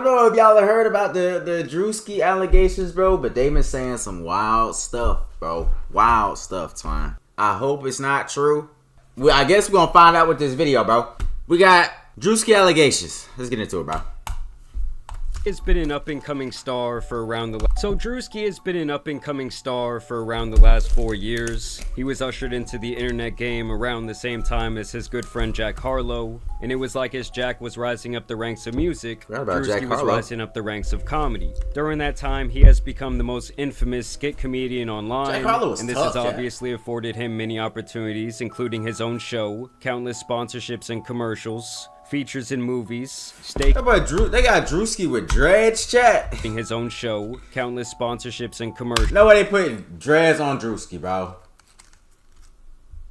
don't know if y'all have heard about the Druski allegations, bro, but they been saying some wild stuff, bro. Wild stuff, Twine. I hope it's not true. Well, I guess we're gonna find out with this video, bro. We got Druski allegations. Let's get into it, bro. Has been an up-and-coming star for around the Druski has been an up-and-coming star for around the last 4 years. He was ushered into the internet game around the same time as his good friend Jack Harlow, and it was like as Jack was rising up the ranks of music, Druski was rising up the ranks of comedy. During that time, he has become the most infamous skit comedian online, and this has obviously afforded him many opportunities, including his own show, countless sponsorships and commercials, features in movies, they got Druski with dreads, chat. His own show, countless sponsorships and commercials. Nobody put dreads on Druski, bro.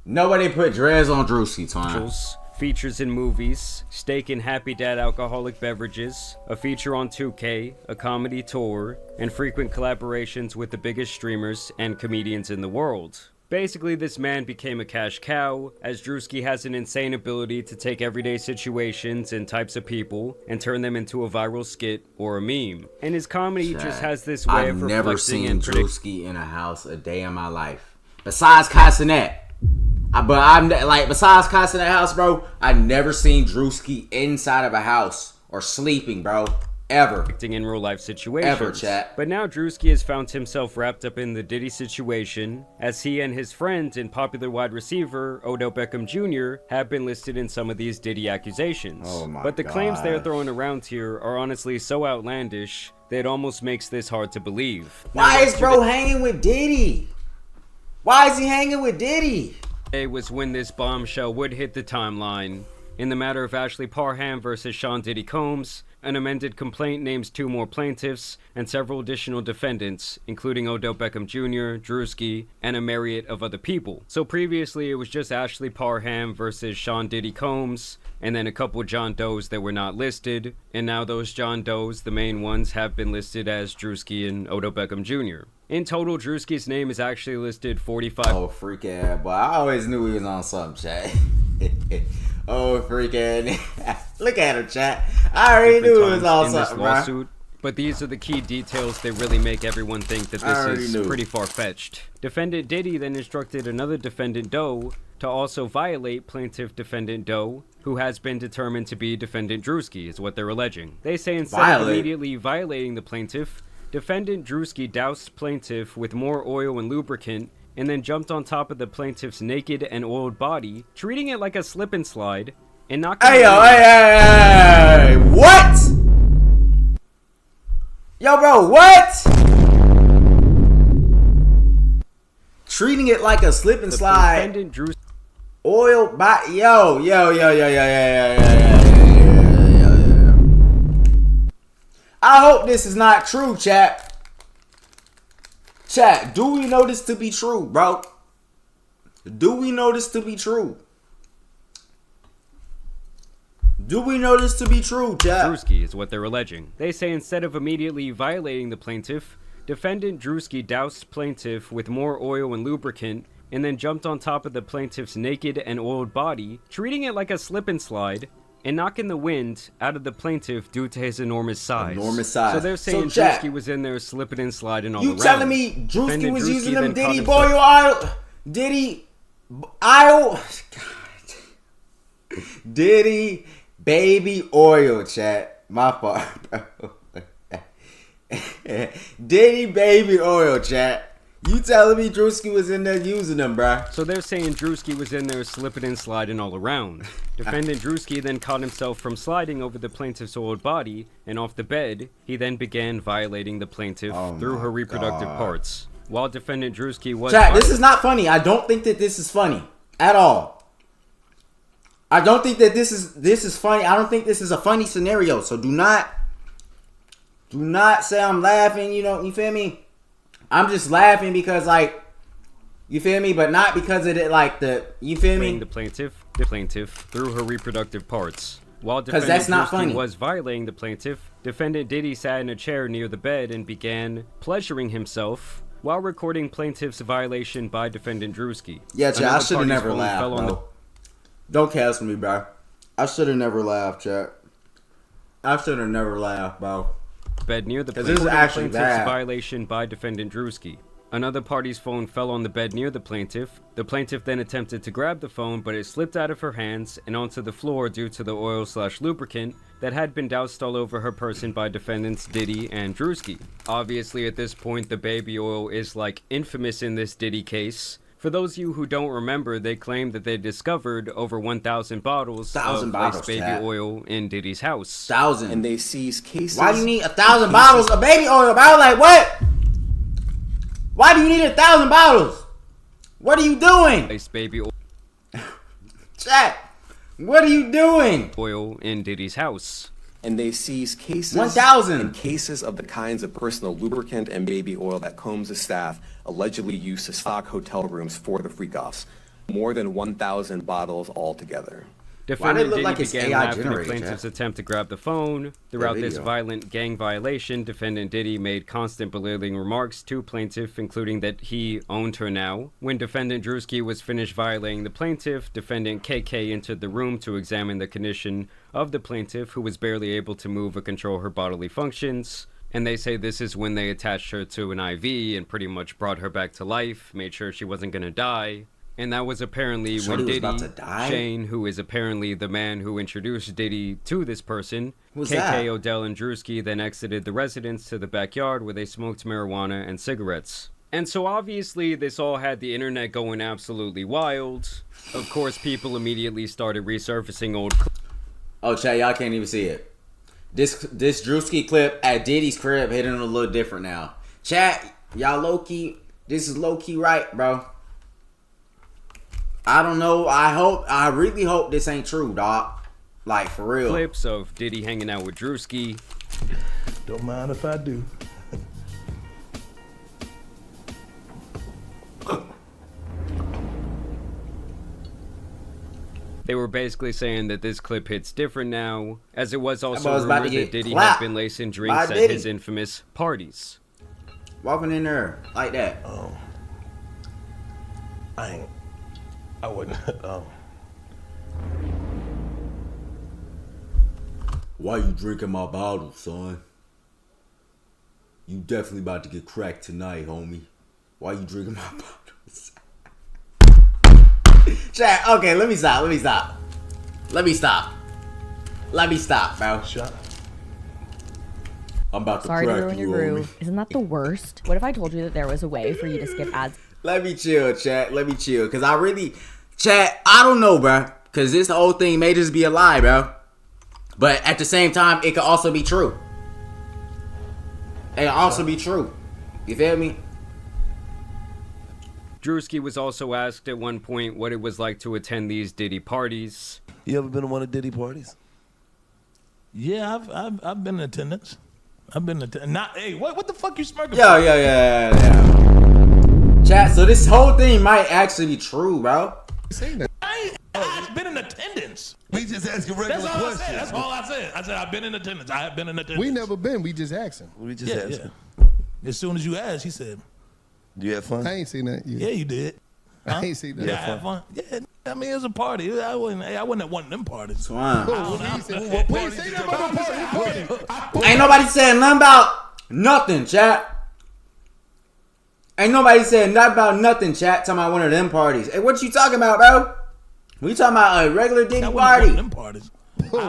Nobody put dreads on Druski, Twine. Features in movies, steak and Happy Dad alcoholic beverages, a feature on 2K, a comedy tour, and frequent collaborations with the biggest streamers and comedians in the world. Basically, this man became a cash cow, as Druski has an insane ability to take everyday situations and types of people and turn them into a viral skit or a meme. And his comedy just has this way of reflecting. I've never seen Druski in a house a day in my life. Besides Cassinet. Besides Cassinet house, bro, I never seen Druski inside of a house or sleeping, bro. Ever. In real life situations. Ever, chat. But now Druski has found himself wrapped up in the Diddy situation, as he and his friend and popular wide receiver, Odell Beckham Jr., have been listed in some of these Diddy accusations. But the claims they're throwing around here are honestly so outlandish that it almost makes this hard to believe. Why is bro hanging with Diddy? Why is he hanging with Diddy? It was when this bombshell would hit the timeline. In the matter of Ashley Parham versus Sean Diddy Combs, an amended complaint names 2 more plaintiffs and several additional defendants, including Odell Beckham Jr., Druski, and a myriad of other people. So previously it was just Ashley Parham versus Sean Diddy Combs, and then a couple John Does that were not listed, and now those John Does, the main ones, have been listed as Druski and Odell Beckham Jr. In total, Druski's name is actually listed 45. Oh, freak ass, boy. I always knew he was on something, chat. Oh, freaking. Look at him, chat. I already knew it was all something, bro. But these are the key details that really make everyone think that this is pretty far-fetched. Defendant Diddy then instructed another defendant Doe to also violate plaintiff defendant Doe, who has been determined to be defendant Druski, is what they're alleging. They say instead of immediately violating the plaintiff, defendant Druski doused plaintiff with more oil and lubricant and then jumped on top of the plaintiff's naked and oiled body, treating it like a slip and slide, and knocking Hey, what? Yo, bro, what? Treating it like a slip and slide. Oil by yo. I hope this is not true, chat. Chat, do we know this to be true, bro? Do we know this to be true? Do we know this to be true, chat? Druski is what they're alleging. They say instead of immediately violating the plaintiff, defendant Druski doused plaintiff with more oil and lubricant and then jumped on top of the plaintiff's naked and oiled body, treating it like a slip and slide, and knocking the wind out of the plaintiff due to his enormous size. So they're saying Druski was in there slipping and sliding all around. You telling me Druski was using them Diddy boil oil? Diddy oil? Diddy baby oil, chat. My fault, bro. Diddy baby oil, chat. You telling me Druski was in there using them, bruh? So they're saying Druski was in there slipping and sliding all around. Defendant Druski then caught himself from sliding over the plaintiff's oiled body, and off the bed, he then began violating the plaintiff through her reproductive parts. While defendant Druski was... Chat, this is not funny. I don't think that this is funny. At all. I don't think that this is funny. I don't think this is a funny scenario. So do not say I'm laughing, you feel me? I'm just laughing because, like, you feel me? But not because of it, like, you feel me? The plaintiff through her reproductive parts. While defendant Druski was violating the plaintiff, defendant Diddy sat in a chair near the bed and began pleasuring himself while recording plaintiff's violation by defendant Druski. Yeah, chat, I should have never laughed, bro. Don't cancel me, bro. I should have never laughed, chat. I should have never laughed, bro. Bed near the This plaintiff. is actually Plaintiff's bad. violation by defendant Druski. Another party's phone fell on the bed near the plaintiff. The plaintiff then attempted to grab the phone, but it slipped out of her hands and onto the floor due to the oil/lubricant that had been doused all over her person by defendants Diddy and Druski. Obviously, at this point, the baby oil is like infamous in this Diddy case. For those of you who don't remember, they claimed that they discovered over 1,000 bottles of lace baby oil in Diddy's house. 1,000. And they seized cases. Why do you need 1,000 bottles of baby oil, bro? Like, what? Why do you need 1,000 bottles? What are you doing? Lace baby Chat, what are you doing? oil in Diddy's house. And they seized cases 1,000. and cases of the kinds of personal lubricant and baby oil that Combs' staff allegedly used to stock hotel rooms for the freak-offs. More than 1,000 bottles altogether. Defendant look Diddy like it's began AI laughing at generated, plaintiff's Chad? attempt to grab the phone. Throughout this video. violent gang violation, defendant Diddy made constant belittling remarks to plaintiff, including that he owned her now. When defendant Druski was finished violating the plaintiff, defendant KK entered the room to examine the condition of the plaintiff, who was barely able to move or control her bodily functions. And they say this is when they attached her to an IV and pretty much brought her back to life, made sure she wasn't gonna die. And that was apparently when was Diddy, about to die? Shane, who is apparently the man who introduced Diddy to this person, Who's KK, that? Odell, and Druski then exited the residence to the backyard where they smoked marijuana and cigarettes. And so obviously this all had the internet going absolutely wild. Of course, people immediately started resurfacing old Oh, chat, y'all can't even see it. This Druski clip at Diddy's crib hitting a little different now. Chat, y'all low key. This is low key right, bro. I don't know. I really hope this ain't true, dog. Like, for real. clips of Diddy hanging out with Druski. Don't mind if I do. They were basically saying that this clip hits different now, as it was boy also was about rumored to that get Diddy clapped had been lacing by drinks at Diddy. his infamous parties. Walking in there like that. I wouldn't. Why you drinking my bottle, son? You definitely about to get cracked tonight, homie. Why you drinking my bottles? Chat, okay, let me stop, bro. Shut. I'm about to Sorry to crack ruin you, your homie. groove. Isn't that the worst? What if I told you that there was a way for you to skip ads? Let me chill, chat. Let me chill. Cause I really, chat, I don't know, bro. Cause this whole thing may just be a lie, bro. But at the same time, it could also be true. It could also be true. You feel me? Druski was also asked at one point what it was like to attend these Diddy parties. You ever been to one of Diddy parties? Yeah, I've been in attendance. I've been in attendance. Not, hey, what the fuck you smirking? Yeah. Chat, so this whole thing might actually be true, bro. I've been in attendance. We just asking regular That's all questions. I said. That's all I said. I said I've been in attendance. I have been in attendance. We never been. We just asking. We just asking. As soon as you asked, he said, Do you have fun? I ain't seen that yet. "Yeah, you did." Huh? I ain't seen that. Yeah, I had fun. Yeah, I mean it was a party. I wasn't at one of them parties. Swine. We ain't say that about the party. Ain't nobody saying nothing about nothing, chat. Ain't nobody saying nothing about nothing, chat. Talking about one of them parties. Hey, what you talking about, bro? We talking about a regular Diddy I wasn't at party. one of them parties. We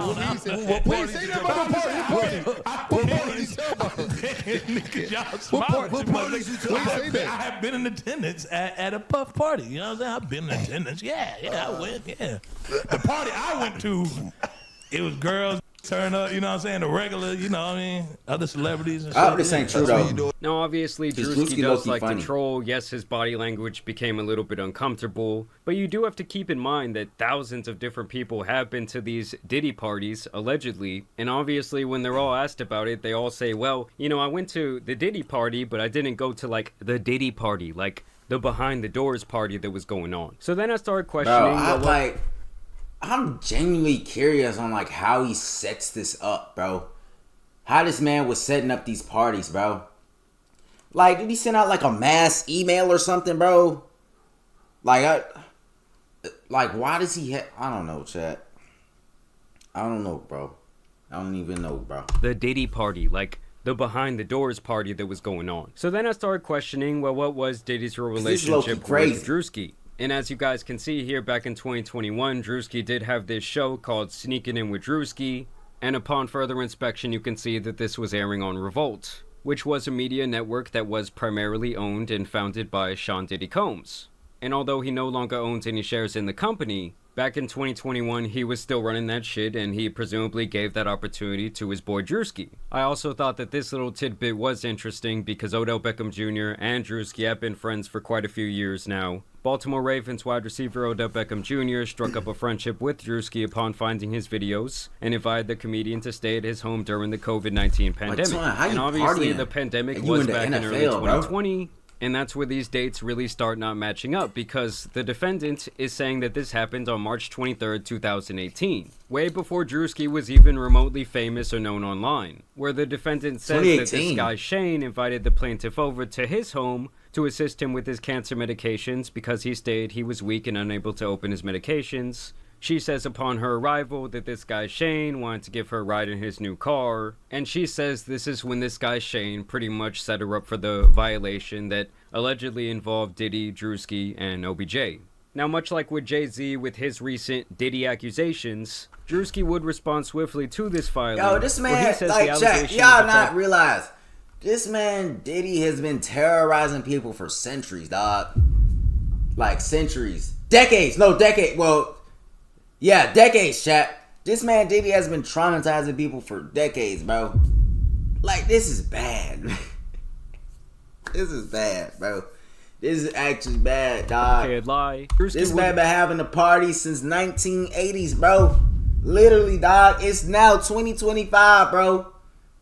ain't say that about the party. What party you talking about? Y'all smiling What too much. parties you talking about? I said I have been in attendance at a puff party. You know what I'm saying? I've been in attendance. Yeah, I went. Yeah, the party I went to, it was girls turn up. You know what I'm saying? The regular. You know what I mean? Other celebrities and I shit. hope this ain't true, That's what you though. doing. Now, obviously, Druski Druski does low-key like funny. to troll. Yes, his body language became a little bit uncomfortable, but you do have to keep in mind that thousands of different people have been to these Diddy parties, allegedly, and obviously when they're all asked about it, they all say, well, you know, I went to the Diddy party, but I didn't go to, like, the Diddy party, like, the behind-the-doors party that was going on. So then I started questioning, Bro, I'm genuinely curious on like how he sets this up, bro. How this man was setting up these parties, bro. Like, did he send out like a mass email or something, bro? Like, why does he I don't know, chat. I don't know, bro. I don't even know, bro. The Diddy party, like the behind the doors party that was going on. So then I started questioning, well, what was Diddy's real relationship with Druski? And as you guys can see here, back in 2021, Druski did have this show called Sneaking In with Druski. And upon further inspection, you can see that this was airing on Revolt, which was a media network that was primarily owned and founded by Sean Diddy Combs. And although he no longer owns any shares in the company, back in 2021, he was still running that shit, and he presumably gave that opportunity to his boy Druski. I also thought that this little tidbit was interesting because Odell Beckham Jr. and Druski have been friends for quite a few years now. Baltimore Ravens wide receiver Odell Beckham Jr. struck up a friendship with Druski upon finding his videos and invited the comedian to stay at his home during the COVID-19 pandemic. And obviously the pandemic was back in early 2020. And that's where these dates really start not matching up, because the defendant is saying that this happened on March 23rd, 2018, way before Druski was even remotely famous or known online, where the defendant says that this guy Shane invited the plaintiff over to his home to assist him with his cancer medications because he stated he was weak and unable to open his medications. She says upon her arrival that this guy Shane wanted to give her a ride in his new car, and she says this is when this guy Shane pretty much set her up for the violation that allegedly involved Diddy, Druski, and OBJ. Now, much like with Jay-Z with his recent Diddy accusations, Druski would respond swiftly to this filing. Yo, this man, like, Jack, y'all not realize, this man Diddy has been terrorizing people for centuries, dog. Like, centuries. Decades, well... Yeah, decades, chat. This man Diddy has been traumatizing people for decades, bro. Like, this is bad. This is bad, bro. This is actually bad, dog. This man been having a party since 1980s, bro. Literally, dog. It's now 2025, bro.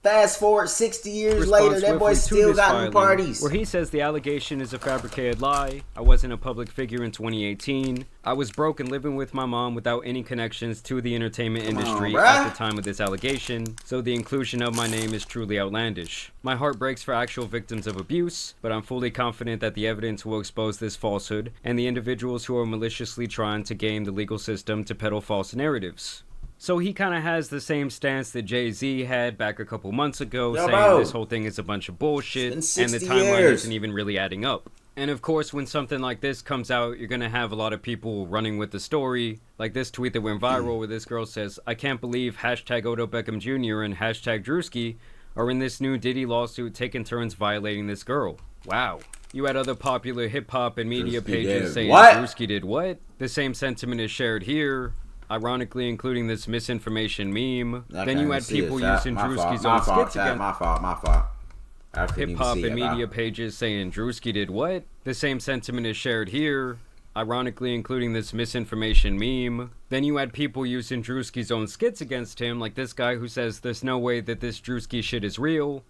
Fast forward 60 years later, that boy still got new parties. Where he says the allegation is a fabricated lie. I wasn't a public figure in 2018. I was broke and living with my mom without any connections to the entertainment industry at the time of this allegation, so the inclusion of my name is truly outlandish. My heart breaks for actual victims of abuse, but I'm fully confident that the evidence will expose this falsehood and the individuals who are maliciously trying to game the legal system to peddle false narratives. So he kind of has the same stance that Jay-Z had back a couple months ago, saying this whole thing is a bunch of bullshit, and the timeline isn't even really adding up. And of course, when something like this comes out, you're going to have a lot of people running with the story. Like this tweet that went viral where this girl says, I can't believe hashtag Odell Beckham Jr. and hashtag Druski are in this new Diddy lawsuit taking turns violating this girl. Wow. You had other popular hip-hop and media pages saying Druski did what? The same sentiment is shared here. Ironically, including this misinformation meme. Then you had people using Druski's own skits against my fault. hip-hop and media pages saying Druski did what? The same sentiment is shared here. Ironically, including this misinformation meme. Then you had people using Druski's own skits against him, like this guy who says there's no way that this Druski shit is real.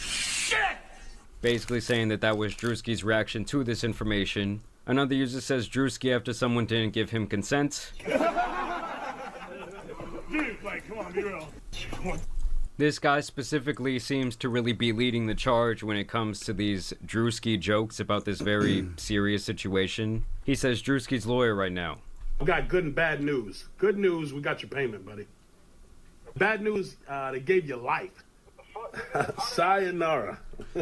Shit! Basically saying that that was Druski's reaction to this information. Another user says Druski after someone didn't give him consent. Dude, like, come on, be real. This guy specifically seems to really be leading the charge when it comes to these Druski jokes about this very serious situation. He says Druski's lawyer right now. We got good and bad news. Good news, we got your payment, buddy. Bad news, they gave you life. Sayonara.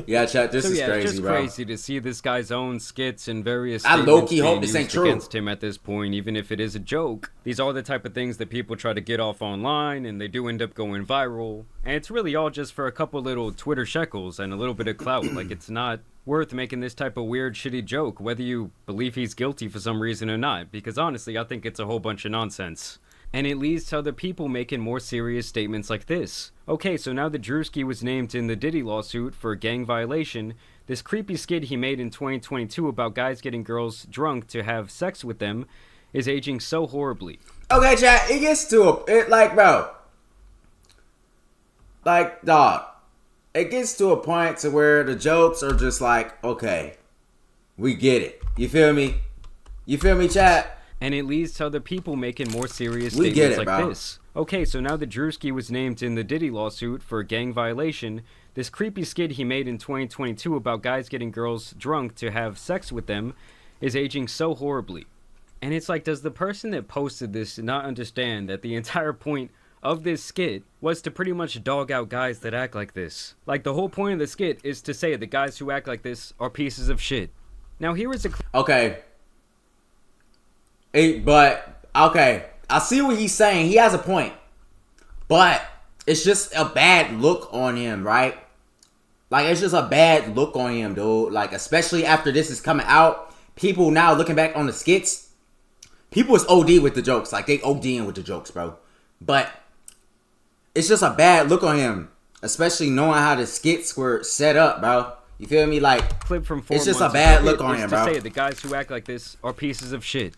Yeah, chat. This is crazy, it's just bro. crazy to see this guy's own skits and various I low-key hope this ain't true against him at this point, even if it is a joke. These are the type of things that people try to get off online, and they do end up going viral. And it's really all just for a couple little Twitter shekels and a little bit of clout. Like, it's not worth making this type of weird, shitty joke, whether you believe he's guilty for some reason or not. Because honestly, I think it's a whole bunch of nonsense. And it leads to other people making more serious statements like this. Okay, so now that Druski was named in the Diddy lawsuit for a gang violation, this creepy skit he made in 2022 about guys getting girls drunk to have sex with them is aging so horribly. Okay, chat, it gets to bro. Like, dog. It gets to a point to where the jokes are just like, okay, we get it. You feel me? You feel me, chat? And it leads to other people making more serious statements like this. Okay, so now that Druski was named in the Diddy lawsuit for a gang violation, this creepy skit he made in 2022 about guys getting girls drunk to have sex with them is aging so horribly. And it's like, does the person that posted this not understand that the entire point of this skit was to pretty much dog out guys that act like this? Like, the whole point of the skit is to say the guys who act like this are pieces of shit. Now, here is a... Okay. Okay. I see what he's saying. He has a point. But it's just a bad look on him, right? Like, it's just a bad look on him, dude. Like, especially after this is coming out. People now looking back on the skits. People is OD with the jokes. Like, they ODing with the jokes, bro. But it's just a bad look on him. Especially knowing how the skits were set up, bro. You feel me? Like, clip from 4 it's just months a bad ago look on him, bro. To say the guys who act like this are pieces of shit.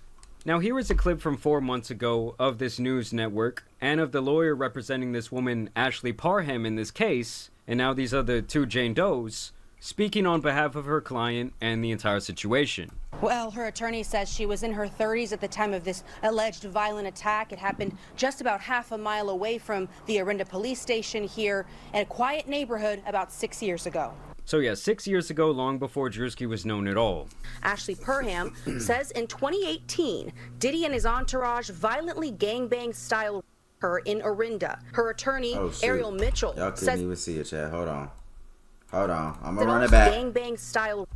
Now, here is a clip from 4 months ago of this news network and of the lawyer representing this woman, Ashley Parham, in this case, and now these other 2 Jane Does, speaking on behalf of her client and the entire situation. Well, her attorney says she was in her 30s at the time of this alleged violent attack. It happened just about half a mile away from the Orinda police station here in a quiet neighborhood about 6 years ago. So yeah, 6 years ago, long before Druski was known at all. Ashley Parham says in 2018, Diddy and his entourage violently gangbang style her in Orinda. Her attorney, Ariel Mitchell, y'all couldn't says even see it, Chad. Hold on. I'm gonna that run it back. gangbang style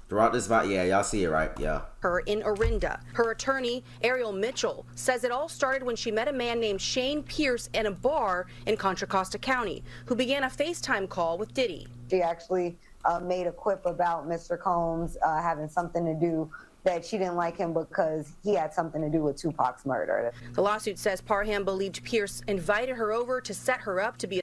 Throughout this video, yeah, y'all see it, right? Yeah. her in Orinda. Her attorney, Ariel Mitchell, says it all started when she met a man named Shane Pierce in a bar in Contra Costa County, who began a FaceTime call with Diddy. She actually made a quip about Mr. Combs having something to do, that she didn't like him because he had something to do with Tupac's murder. The lawsuit says Parham believed Pierce invited her over to set her up to be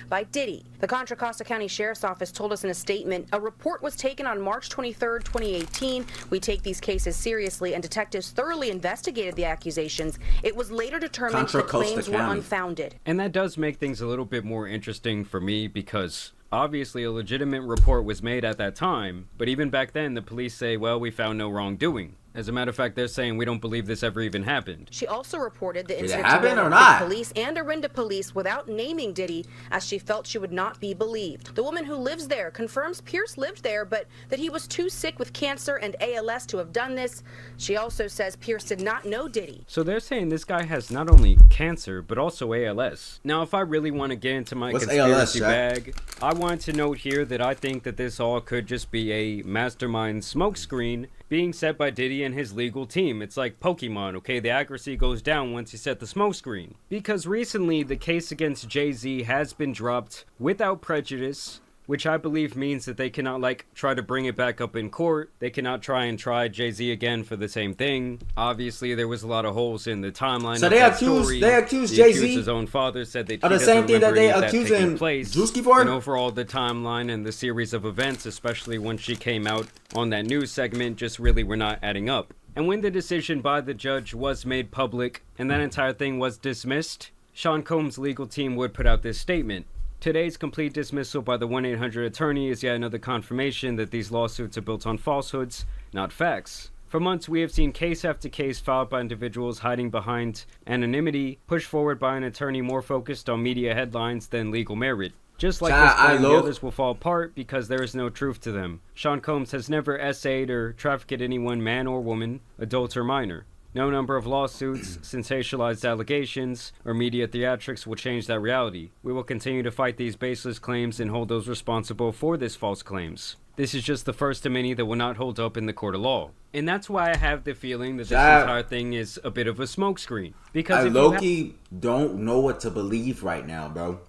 by Diddy. The Contra Costa County Sheriff's Office told us in a statement, a report was taken on March 23, 2018. We take these cases seriously, and detectives thoroughly investigated the accusations. It was later determined the claims were unfounded. And that does make things a little bit more interesting for me, because obviously a legitimate report was made at that time, but even back then the police say, well, we found no wrongdoing. As a matter of fact, they're saying we don't believe this ever even happened. She also reported the incident to police and Orinda police without naming Diddy, as she felt she would not be believed. The woman who lives there confirms Pierce lived there, but that he was too sick with cancer and ALS to have done this. She also says Pierce did not know Diddy. So they're saying this guy has not only cancer, but also ALS. Now, if I really want to get into my conspiracy bag, I want to note here that I think that this all could just be a mastermind smokescreen being set by Diddy and his legal team. It's like Pokemon, okay? The accuracy goes down once you set the smokescreen. Because recently, the case against Jay-Z has been dropped without prejudice, which I believe means that they cannot, like, try to bring it back up in court. They cannot try Jay-Z again for the same thing. Obviously, there was a lot of holes in the timeline. So they accused Jay-Z. His own father said that the same thing that they accused Druski for. And overall, the timeline and the series of events, especially when she came out on that news segment, just really were not adding up. And when the decision by the judge was made public and that entire thing was dismissed, Sean Combs' legal team would put out this statement. Today's complete dismissal by the 1-800 attorney is yet another confirmation that these lawsuits are built on falsehoods, not facts. For months, we have seen case after case filed by individuals hiding behind anonymity, pushed forward by an attorney more focused on media headlines than legal merit. Just like this claim, the others will fall apart because there is no truth to them. Sean Combs has never essayed or trafficked anyone, man or woman, adult or minor. No number of lawsuits, sensationalized allegations, or media theatrics will change that reality. We will continue to fight these baseless claims and hold those responsible for these false claims. This is just the first of many that will not hold up in the court of law. And that's why I have the feeling that this entire thing is a bit of a smokescreen. Because I low-key don't know what to believe right now, bro.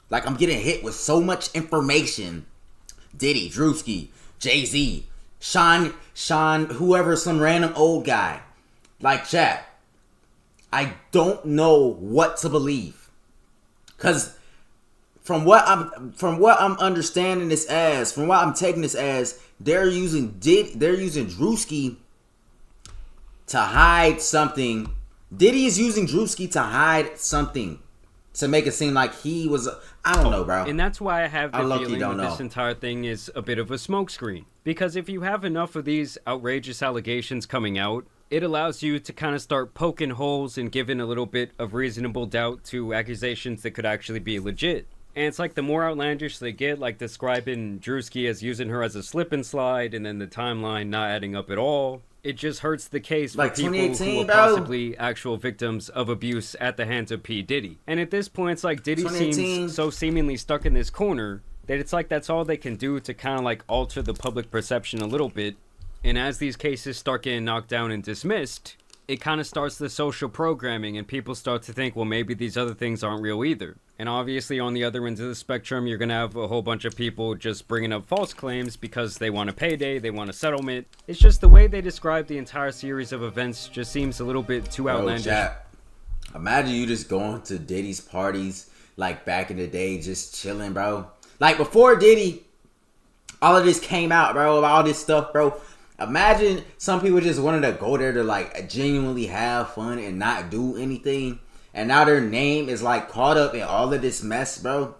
Like, I'm getting hit with so much information. Diddy, Druski, Jay-Z, Sean, whoever, some random old guy. Like, chat, I don't know what to believe, cause from what I'm understanding this as, from what I'm taking this as, they're using Druski to hide something. Diddy is using Druski to hide something, to make it seem like he was. I don't know, bro. And that's why I have the feeling that this entire thing is a bit of a smokescreen. Because if you have enough of these outrageous allegations coming out, it allows you to kind of start poking holes and giving a little bit of reasonable doubt to accusations that could actually be legit. And it's like the more outlandish they get, like describing Druski as using her as a slip and slide, and then the timeline not adding up at all, It just hurts the case for Like people 2018, who are bro. possibly actual victims of abuse at the hands of P. Diddy. And at this point, it's like Diddy 2018. seems so seemingly stuck in this corner that it's like that's all they can do to kind of like alter the public perception a little bit. And as these cases start getting knocked down and dismissed, it kind of starts the social programming, and people start to think, well, maybe these other things aren't real either. And obviously on the other end of the spectrum, you're going to have a whole bunch of people just bringing up false claims because they want a payday, they want a settlement. It's just the way they describe the entire series of events just seems a little bit too outlandish. Chat, imagine you just going to Diddy's parties like back in the day, just chilling, bro. Like before Diddy, all of this came out, bro, all this stuff, bro. Imagine some people just wanted to go there to like genuinely have fun and not do anything. And now their name is like caught up in all of this mess, bro.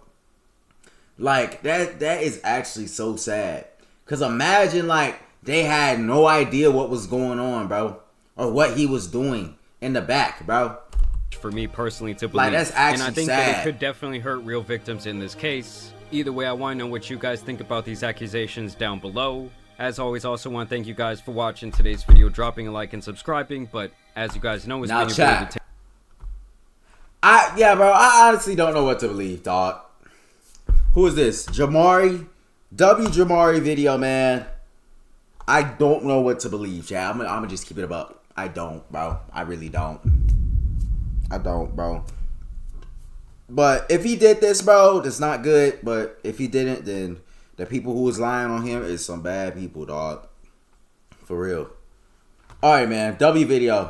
Like that is actually so sad. Cause imagine like they had no idea what was going on, bro. Or what he was doing in the back, bro. For me personally to believe. Like that's actually and I think sad. that it could definitely hurt real victims in this case. Either way, I want to know what you guys think about these accusations down below. As always, also want to thank you guys for watching today's video, dropping a like and subscribing. But as you guys know, it's Now been your chat. brother. Yeah, bro, I honestly don't know what to believe, dog. Who is this? Jamari? Jamari video, man. I don't know what to believe, chat. I'm gonna just keep it about. I don't, bro. I really don't. I don't, bro. But if he did this, bro, that's not good. But if he didn't, then the people who was lying on him is some bad people, dog. For real. All right, man. W video.